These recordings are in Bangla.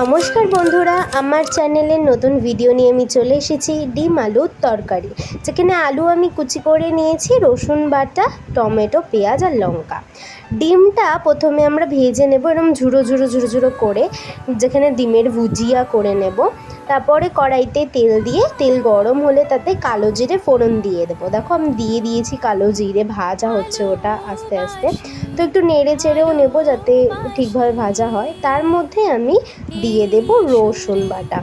নমস্কার বন্ধুরা, আমার চ্যানেলে নতুন ভিডিও নিয়ে আমি চলে এসেছি ডিম আলুর তরকারি। যেখানে আলু আমি কুচি করে নিয়েছি, রসুন বাটা, টমেটো, পেঁয়াজ আর লঙ্কা। ডিমটা প্রথমে আমরা ভেজে নেব এরকম ঝুড়ো ঝুড়ো ঝুড়ো ঝুড়ো করে, যেখানে ডিমের ভুজিয়া করে নেব। তারপরে কড়াইতে তেল দিয়ে, তেল গরম হলে তাতে কালো জিরে ফোড়ন দিয়ে দেবো। দেখো আমি দিয়ে দিয়েছি কালো জিরে, ভাজা হচ্ছে ওটা আস্তে আস্তে। তো একটু নেড়ে চেড়েও নেব যাতে ঠিকভাবে ভাজা হয়। তার মধ্যে আমি দিয়ে দেব রসুন বাটা।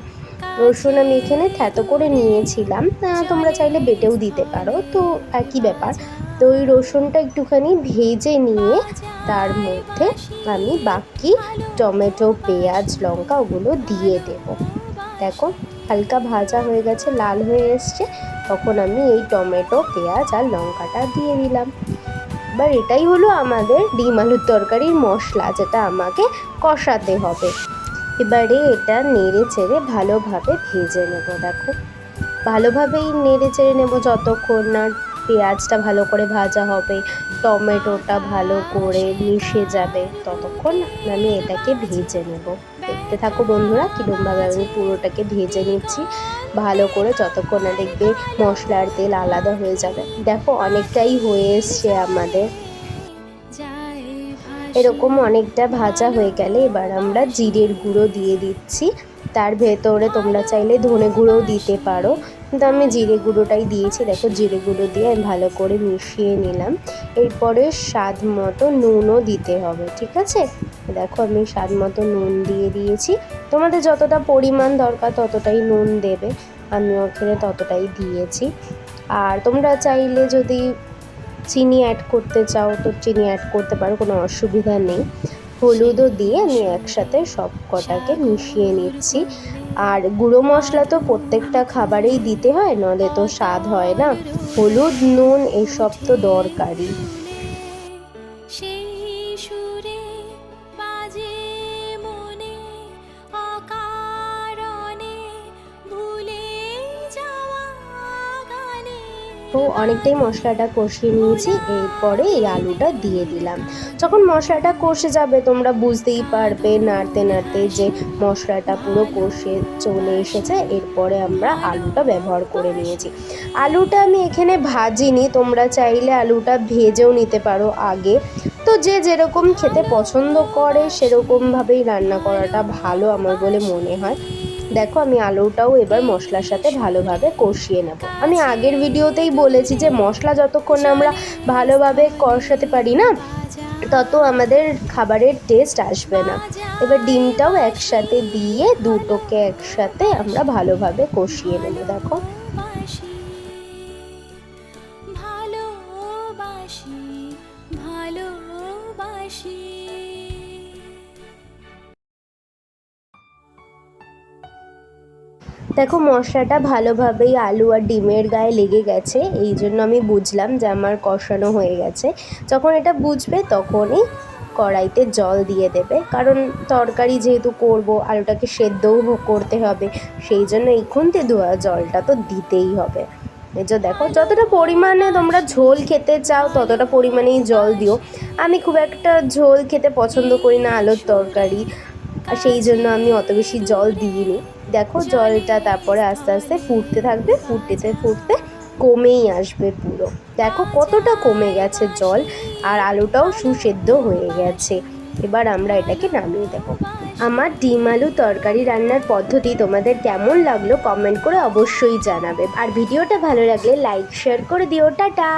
রসুন আমি এখানে থ্যাতো করে নিয়েছিলাম, তোমরা চাইলে বেটেও দিতে পারো, তো একই ব্যাপার। তো ওই রসুনটা একটুখানি ভেজে নিয়ে তার মধ্যে আমি বাকি টমেটো, পেঁয়াজ, লঙ্কা ওগুলো দিয়ে দেব। দেখো হালকা ভাজা হয়ে গেছে, লাল হয়ে এসছে, তখন আমি এই টমেটো, পেঁয়াজ আর লঙ্কাটা দিয়ে দিলাম। এবার এটাই হলো আমাদের ডিম আলুর তরকারির মশলা, যেটা আমাকে কষাতে হবে। এবারে এটা নেড়ে চেড়ে ভালোভাবে ভেজে নেব। দেখো ভালোভাবেই নেড়ে চেড়ে নেব যতক্ষণ না পেঁয়াজটা ভালো করে ভাজা হবে, টমেটোটা ভালো করে মিশে যাবে, ততক্ষণ আমি এটাকে ভেজে নেব। দেখতে থাকো বন্ধুরা কীরকমভাবে আমি পুরোটাকে ভেজে নিচ্ছি ভালো করে, যতক্ষণ না দেখবে মশলার তেল আলাদা হয়ে যাবে। দেখো অনেকটাই হয়ে এসছে আমাদের, এরকম অনেকটা ভাজা হয়ে গেলে এবার আমরা জিরের গুঁড়ো দিয়ে দিচ্ছি। তার ভেতরে তোমরা চাইলে ধনে গুঁড়োও দিতে পারো, কিন্তু আমি জিরে গুঁড়োটাই দিয়েছি। দেখো জিরে গুঁড়ো দিয়ে আমি ভালো করে মিশিয়ে নিলাম। এরপরে স্বাদ মতো নুনও দিতে হবে, ঠিক আছে? দেখো আমি স্বাদ মতো নুন দিয়ে দিয়েছি। তোমাদের যতটা পরিমাণ দরকার ততটাই নুন দেবে, আমি ওখানে ততটাই দিয়েছি। আর তোমরা চাইলে যদি চিনি অ্যাড করতে চাও তো চিনি অ্যাড করতে পারো, কোনো অসুবিধা নেই। হলুদও দিয়ে আমি একসাথে সব কটাকে মিশিয়ে নিচ্ছি। আর গুঁড়ো মশলা তো প্রত্যেকটা খাবারেই দিতে হয়, নাহলে তো স্বাদ হয় না। হলুদ, নুন এসব তো দরকারই। তো অনেকটাই মশলাটা কষিয়ে নিয়েছি, এরপরে এই আলুটা দিয়ে দিলাম। যখন মশলাটা কষে যাবে তোমরা বুঝতেই পারবে নাড়তে নাড়তে যে মশলাটা পুরো কষে চলে এসেছে। এরপরে আমরা আলুটা ব্যবহার করে নিয়েছি। আলুটা আমি এখানে ভাজিনি, তোমরা চাইলে আলুটা ভেজেও নিতে পারো আগে। তো যে যেরকম খেতে পছন্দ করে সেরকমভাবেই রান্না করাটা ভালো আমার বলে মনে হয়। দেখো আমি আলুটাও এবার মশলার সাথে ভালোভাবে কষিয়ে নেব। আমি আগের ভিডিওতেই বলেছি যে মশলা যতক্ষণ না আমরা ভালোভাবে কষাতে পারি না, তত আমাদের খাবারের টেস্ট আসবে না। এবার ডিমটাও একসাথে দিয়ে দুটোকে একসাথে আমরা ভালোভাবে কষিয়ে নেব। দেখো দেখো মশলাটা ভালোভাবেই আলু আর ডিমের গায়ে লেগে গেছে, এই জন্য আমি বুঝলাম যে আমার কষানো হয়ে গেছে। যখন এটা বুঝবে তখনই কড়াইতে জল দিয়ে দেবে, কারণ তরকারি যেহেতু করব আলুটাকে সেদ্ধও করতে হবে, সেই জন্য এই খুন্তি ধোয়া জলটা তো দিতেই হবে। এই যে দেখো যতটা পরিমাণে তোমরা ঝোল খেতে চাও ততটা পরিমাণেই জল দিও। আমি খুব একটা ঝোল খেতে পছন্দ করি না আলুর তরকারি, আর সেই জন্য আমি অত বেশি জল দিইনি। দেখো জলটা তারপরে আস্তে আস্তে ফুটতে থাকবে, ফুটতে ফুটতে কমেই আসবে পুরো। দেখো কতটা কমে গেছে জল, আর আলুটাও সুসেদ্ধ হয়ে গেছে। এবার আমরা এটাকে নামিয়ে দেবো। আমার ডিম আলু তরকারি রান্নার পদ্ধতি তোমাদের কেমন লাগলো কমেন্ট করে অবশ্যই জানাবে, আর ভিডিওটা ভালো লাগলে লাইক শেয়ার করে দিও। টাটা।